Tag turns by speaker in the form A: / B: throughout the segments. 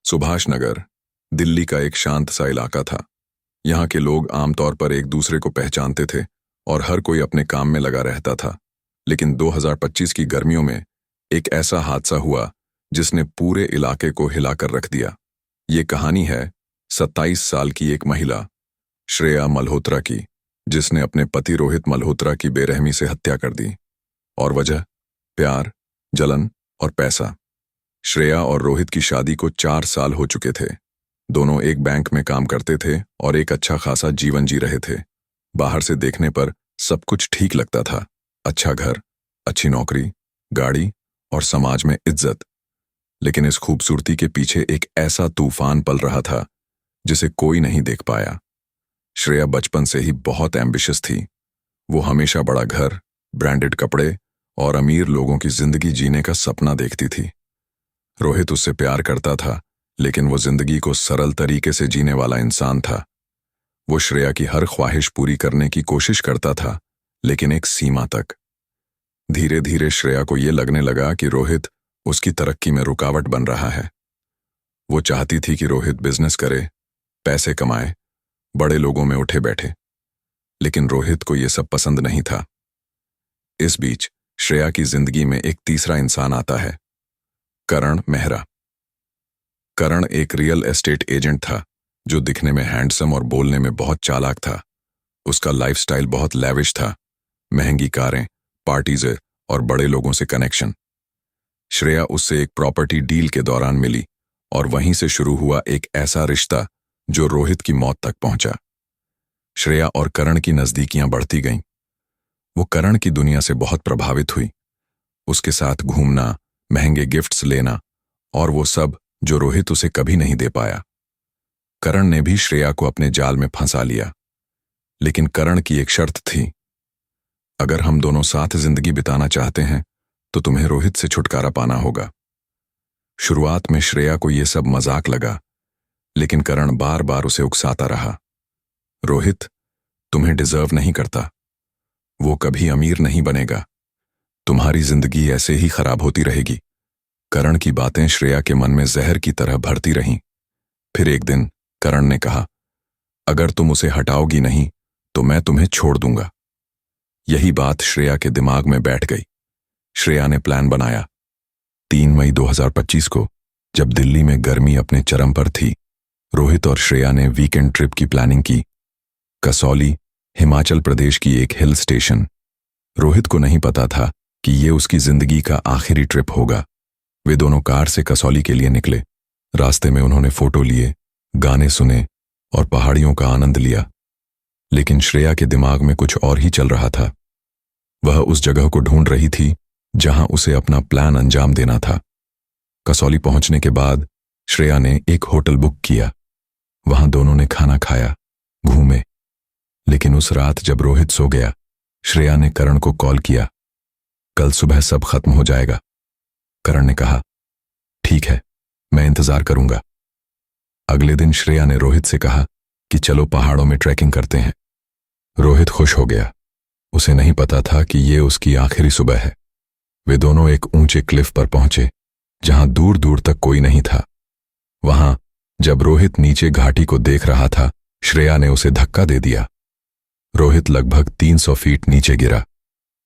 A: सुभाष नगर, दिल्ली का एक शांत सा इलाका था। यहाँ के लोग आमतौर पर एक दूसरे को पहचानते थे और हर कोई अपने काम में लगा रहता था। लेकिन 2025 की गर्मियों में एक ऐसा हादसा हुआ जिसने पूरे इलाके को हिलाकर रख दिया। ये कहानी है 27 साल की एक महिला, श्रेया मल्होत्रा की, जिसने अपने पति रोहित मल्होत्रा की बेरहमी से हत्या कर दी। और वजह प्यार, जलन और पैसा। श्रेया और रोहित की शादी को 4 साल हो चुके थे। दोनों एक बैंक में काम करते थे और एक अच्छा खासा जीवन जी रहे थे। बाहर से देखने पर सब कुछ ठीक लगता था। अच्छा घर, अच्छी नौकरी, गाड़ी और समाज में इज्जत। लेकिन इस खूबसूरती के पीछे एक ऐसा तूफान पल रहा था जिसे कोई नहीं देख पाया। श्रेया बचपन से ही बहुत एम्बिशियस थी। वो हमेशा बड़ा घर, ब्रांडेड कपड़े और अमीर लोगों की जिंदगी जीने का सपना देखती थी। रोहित उससे प्यार करता था, लेकिन वो जिंदगी को सरल तरीके से जीने वाला इंसान था। वो श्रेया की हर ख्वाहिश पूरी करने की कोशिश करता था, लेकिन एक सीमा तक। धीरे धीरे श्रेया को ये लगने लगा कि रोहित उसकी तरक्की में रुकावट बन रहा है। वो चाहती थी कि रोहित बिजनेस करे, पैसे कमाए, बड़े लोगों में उठे बैठे। लेकिन रोहित को ये सब पसंद नहीं था। इस बीच श्रेया की जिंदगी में एक तीसरा इंसान आता है, करण मेहरा। करण एक रियल एस्टेट एजेंट था जो दिखने में हैंडसम और बोलने में बहुत चालाक था। उसका लाइफस्टाइल बहुत लैविश था, महंगी कारें, पार्टीज और बड़े लोगों से कनेक्शन। श्रेया उससे एक प्रॉपर्टी डील के दौरान मिली और वहीं से शुरू हुआ एक ऐसा रिश्ता जो रोहित की मौत तक पहुंचा। श्रेया और करण की नजदीकियां बढ़ती गईं। वो करण की दुनिया से बहुत प्रभावित हुई। उसके साथ घूमना, महंगे गिफ्ट्स लेना और वो सब जो रोहित उसे कभी नहीं दे पाया। करण ने भी श्रेया को अपने जाल में फंसा लिया। लेकिन करण की एक शर्त थी, अगर हम दोनों साथ जिंदगी बिताना चाहते हैं तो तुम्हें रोहित से छुटकारा पाना होगा। शुरुआत में श्रेया को यह सब मजाक लगा, लेकिन करण बार बार उसे उकसाता रहा। रोहित तुम्हें डिजर्व नहीं करता, वो कभी अमीर नहीं बनेगा, तुम्हारी जिंदगी ऐसे ही खराब होती रहेगी। करण की बातें श्रेया के मन में जहर की तरह भरती रहीं। फिर एक दिन करण ने कहा, अगर तुम उसे हटाओगी नहीं तो मैं तुम्हें छोड़ दूंगा। यही बात श्रेया के दिमाग में बैठ गई। श्रेया ने प्लान बनाया। 3 मई 2025 को, जब दिल्ली में गर्मी अपने चरम पर थी, रोहित और श्रेया ने वीकेंड ट्रिप की प्लानिंग की। कसौली, हिमाचल प्रदेश की एक हिल स्टेशन। रोहित को नहीं पता था कि ये उसकी जिंदगी का आखिरी ट्रिप होगा। वे दोनों कार से कसौली के लिए निकले। रास्ते में उन्होंने फोटो लिए, गाने सुने और पहाड़ियों का आनंद लिया। लेकिन श्रेया के दिमाग में कुछ और ही चल रहा था। वह उस जगह को ढूंढ रही थी जहां उसे अपना प्लान अंजाम देना था। कसौली पहुंचने के बाद श्रेया ने एक होटल बुक किया। वहां दोनों ने खाना खाया, घूमे। लेकिन उस रात जब रोहित सो गया, श्रेया ने करण को कॉल किया। कल सुबह सब खत्म हो जाएगा। करण ने कहा, ठीक है, मैं इंतजार करूंगा। अगले दिन श्रेया ने रोहित से कहा कि चलो पहाड़ों में ट्रैकिंग करते हैं। रोहित खुश हो गया। उसे नहीं पता था कि ये उसकी आखिरी सुबह है। वे दोनों एक ऊंचे क्लिफ पर पहुंचे जहां दूर दूर तक कोई नहीं था। वहां जब रोहित नीचे घाटी को देख रहा था, श्रेया ने उसे धक्का दे दिया। रोहित लगभग 300 फीट नीचे गिरा।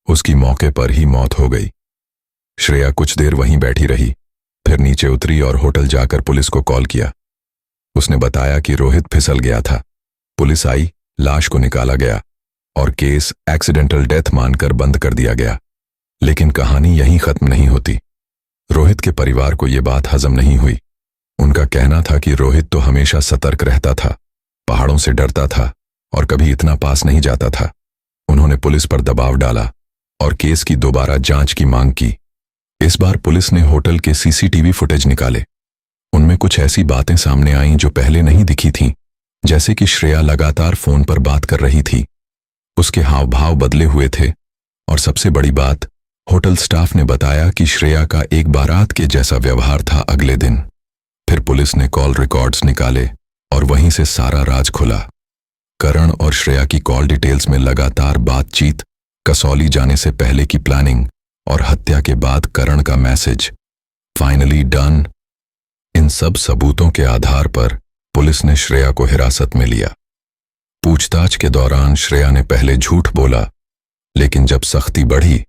A: उसकी मौके पर ही मौत हो गई। श्रेया कुछ देर वहीं बैठी रही, फिर नीचे उतरी और होटल जाकर पुलिस को कॉल किया। उसने बताया कि रोहित फिसल गया था। पुलिस आई, लाश को निकाला गया और केस एक्सीडेंटल डेथ मानकर बंद कर दिया गया। लेकिन कहानी यहीं खत्म नहीं होती। रोहित के परिवार को यह बात हजम नहीं हुई। उनका कहना था कि रोहित तो हमेशा सतर्क रहता था, पहाड़ों से डरता था और कभी इतना पास नहीं जाता था। उन्होंने पुलिस पर दबाव डाला और केस की दोबारा जांच की मांग की। इस बार पुलिस ने होटल के सीसीटीवी फुटेज निकाले। उनमें कुछ ऐसी बातें सामने आईं जो पहले नहीं दिखी थीं, जैसे कि श्रेया लगातार फोन पर बात कर रही थी। उसके हाव भाव बदले हुए थे और सबसे बड़ी बात, होटल स्टाफ ने बताया कि श्रेया का एक बारात के जैसा व्यवहार था अगले दिन। फिर पुलिस ने कॉल रिकॉर्ड्स निकाले और वहीं से सारा राज खुला। करण और श्रेया की कॉल डिटेल्स में लगातार बातचीत, कसौली जाने से पहले की प्लानिंग और हत्या के बाद करण का मैसेज, फाइनली डन। इन सब सबूतों के आधार पर पुलिस ने श्रेया को हिरासत में लिया। पूछताछ के दौरान श्रेया ने पहले झूठ बोला, लेकिन जब सख्ती बढ़ी